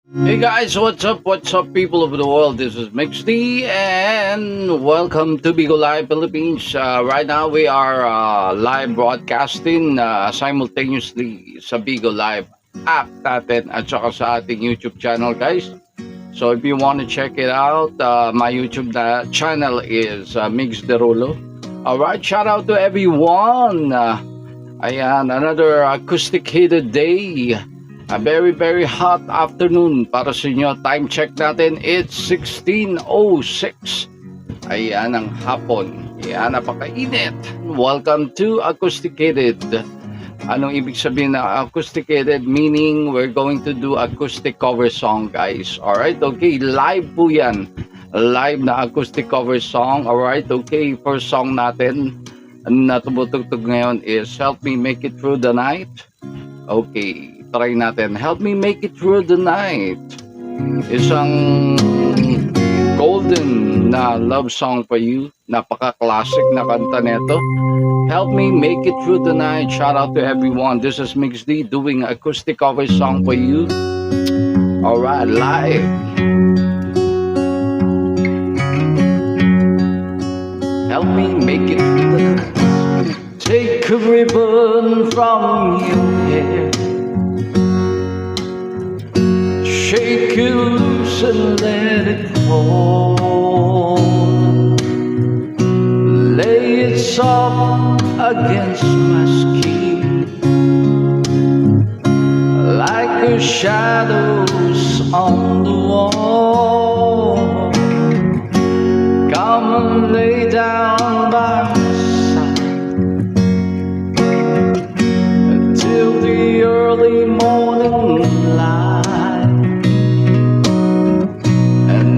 Hey guys, what's up? What's up, people of the world? This is Mixd and welcome to Bigo Live Philippines. Right now, we are live broadcasting simultaneously sa Bigo Live app natin at saka sa ating YouTube channel, guys. So if you want to check it out, my YouTube channel is Mix Derulo. Alright, shout out to everyone. Ayan, another acoustic-heated day. A very hot afternoon para sa inyo. Time check natin, it's 16:06. Ayan ang hapon. Ayan, napakainit. Welcome to Acousticated. Anong ibig sabihin na Acousticated? Meaning, we're going to do acoustic cover song, guys. Alright, okay. Live po yan. Live na acoustic cover song. Alright, okay. First song natin na tumutugtog ngayon is Help Me Make It Through the Night. Okay. Try natin. Help Me Make It Through the Night. Isang golden na love song for you. Napaka-classic na kanta neto. Help Me Make It Through the Night. Shout out to everyone. This is Mixd doing acoustic cover song for you. Alright, live. Help me make it through the night. Take a ribbon from your hair. Shake it loose and let it fall. Lay it soft against my skin, like the shadows on the wall. Come and lay down by my side until the early morning light.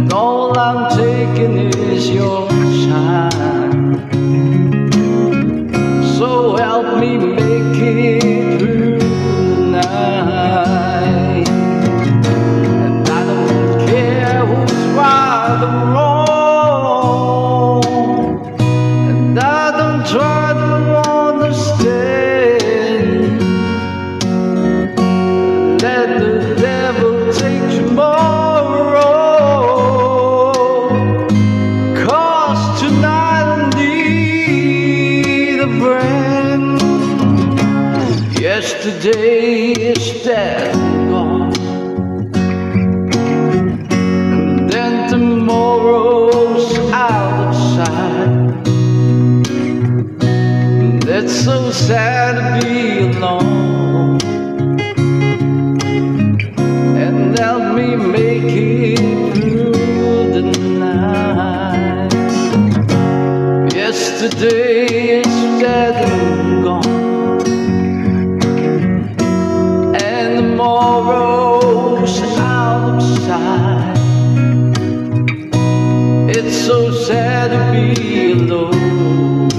All I'm taking is your time. So help me make it through the night. And I don't care who's right or wrong, and I don't try to understand. Let the devil take tomorrow. Yesterday is dead and gone, and then tomorrow's out of sight. It's so sad to be alone, and help me make it through the night. Yesterday is dead and gone, tomorrow's out of sight. It's so sad to be alone,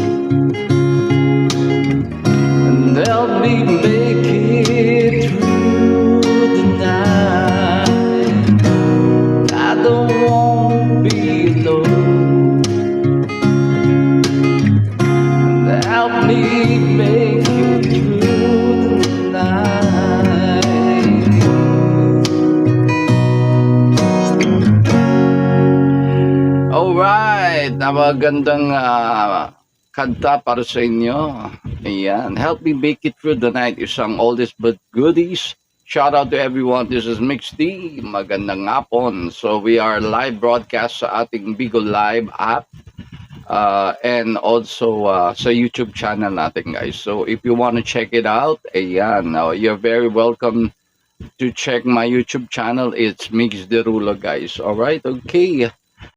and help me make it through the night. I don't want to be alone, and help me make it through the night. Alright, napagandang kanta para sa inyo. Ayan, Help Me Make It Through the Night, isang oldest but goodies. Shout out to everyone. This is Mixd. Magandang hapon. So we are live broadcast sa ating Bigo Live app and also sa YouTube channel natin, guys. So if you want to check it out, ayan, you're very welcome to check my YouTube channel. It's Mix Derulo, guys. Alright, okay.